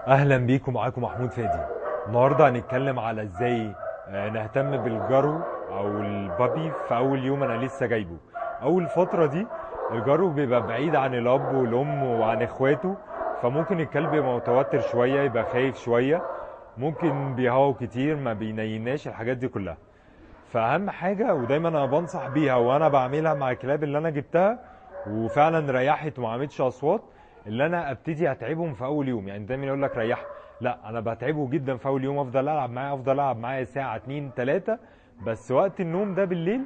اهلا بيكم، معاكم محمود فادي. النهارده هنتكلم على ازاي نهتم بالجرو او البابي في اول يوم انا لسه جايبه. اول فتره دي الجرو بيبقى بعيد عن الاب والام وعن اخواته، فممكن الكلب يبقى متوتر شويه، يبقى خايف شويه، ممكن بيهوى كتير، ما بينيناش، الحاجات دي كلها. فاهم حاجه، ودايما انا بنصح بيها وانا بعملها مع الكلاب اللي انا جبتها وفعلا ريحت وما عملتش اصوات، اللي انا ابتدي اتعبهم في اول يوم. يعني دايما يقول لك ريح، لا انا بتعبه جدا في اول يوم، افضل العب معاه ساعه 2 3، بس وقت النوم ده بالليل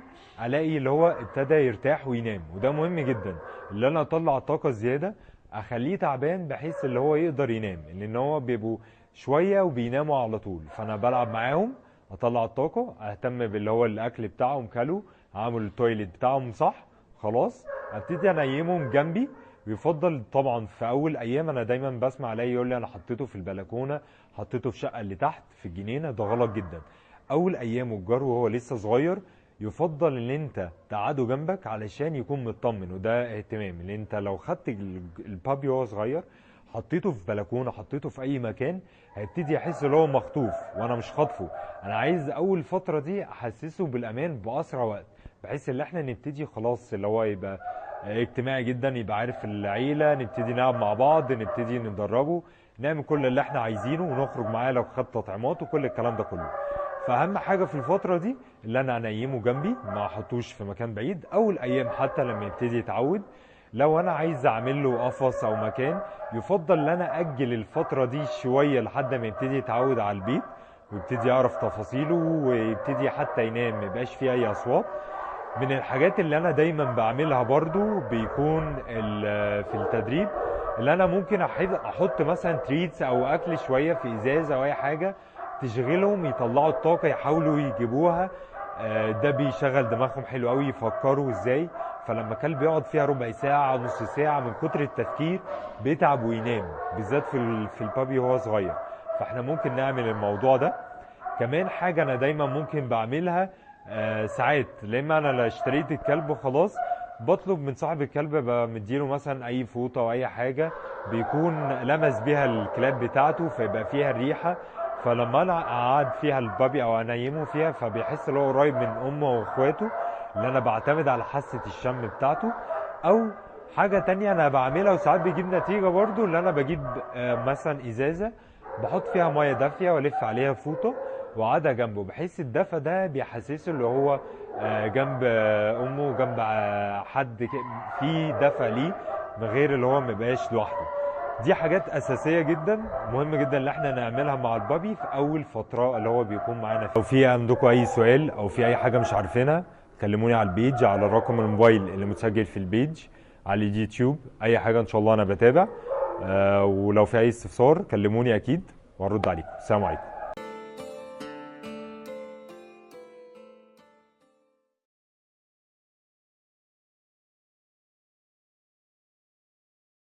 الاقي اللي هو ابتدى يرتاح وينام. وده مهم جدا، اللي انا اطلع الطاقه الزياده، اخليه تعبان بحيث اللي هو يقدر ينام، لان هو بيبقوا شويه وبيناموا على طول. فانا بلعب معاهم، اطلع الطاقه، اهتم باللي هو الاكل بتاعهم، كلوا، اعمل التويليت بتاعهم صح، خلاص ابتدي انيمهم جنبي. ويفضل طبعا في اول ايام، انا دايما بسمع عليه يقول لي انا حطيته في البلكونه، حطيته في شقه اللي تحت في الجنينه. ده غلط جدا. اول ايام الجرو وهو لسه صغير يفضل ان انت تقعده جنبك علشان يكون مطمن، وده اهتمام. ان انت لو خدت البابي وهو صغير حطيته في بلكونه، حطيته في اي مكان، هيبتدي يحس ان هو مخطوف وانا مش خاطفه. انا عايز اول فتره دي احسسه بالامان باسرع وقت، بحيث ان احنا نبتدي خلاص اللي هو يبقى اجتماعي جدا، يبقى عارف العيله، نبتدي نلعب مع بعض، نبتدي ندربه، نعمل كل اللي احنا عايزينه، ونخرج معاه لو خد تطعيمات وكل الكلام ده كله. فاهم حاجه في الفتره دي اللي انا انيمه جنبي، ما احطوش في مكان بعيد اول ايام حتى لما يبتدي يتعود. لو انا عايز اعمل له قفص او مكان، يفضل ان انا اجل الفتره دي شويه لحد ما يبتدي يتعود على البيت ويبتدي يعرف تفاصيله ويبتدي حتى ينام، ما يبقاش فيه اي اصوات. من الحاجات اللي انا دايما بعملها برضو بيكون في التدريب، اللي انا ممكن احط مثلا تريتس او اكل شويه في ازازه او اي حاجه تشغلهم، يطلعوا الطاقه، يحاولوا يجيبوها. ده بيشغل دماغهم حلو قوي، يفكروا ازاي. فلما كلب يقعد فيها ربع ساعه نص ساعه من كتر التفكير بيتعب وينام، بالذات في البابي وهو صغير. فاحنا ممكن نعمل الموضوع ده. كمان حاجة أنا دايما ممكن بعملها، ساعات لما أنا لا اشتريت الكلب وخلاص، بطلب من صاحب الكلب، بمديله مثلا أي فوطة أو أي حاجة بيكون لمس بيها الكلاب بتاعته فيبقى فيها الريحة. فلما أنا أقعد فيها البابي أو أنيمه فيها فبيحس إن هو قريب من أمه وإخواته، اللي أنا بعتمد على حاسة الشم بتاعته. أو حاجة تانية أنا بعملها وساعات بيجيب نتيجة برضو، اللي أنا بجيب مثلا إزازة بحط فيها ميه دافيه والف عليها فوطه وقعدها جنبه، بحيث الدفى ده بيحسسه اللي هو جنب امه، جنب حد في دفى ليه، من غير اللي هو مبقاش لوحده. دي حاجات اساسيه جدا، مهم جدا ان احنا نعملها مع البابي في اول فتره اللي هو بيكون معانا. لو في عندكم اي سؤال او في اي حاجه مش عارفينها، كلموني على البيج، على الرقم الموبايل اللي متسجل في البيج على اليوتيوب. اي حاجه ان شاء الله انا بتابع. ولو في اي استفسار كلموني اكيد وهرد عليكم. السلام عليكم.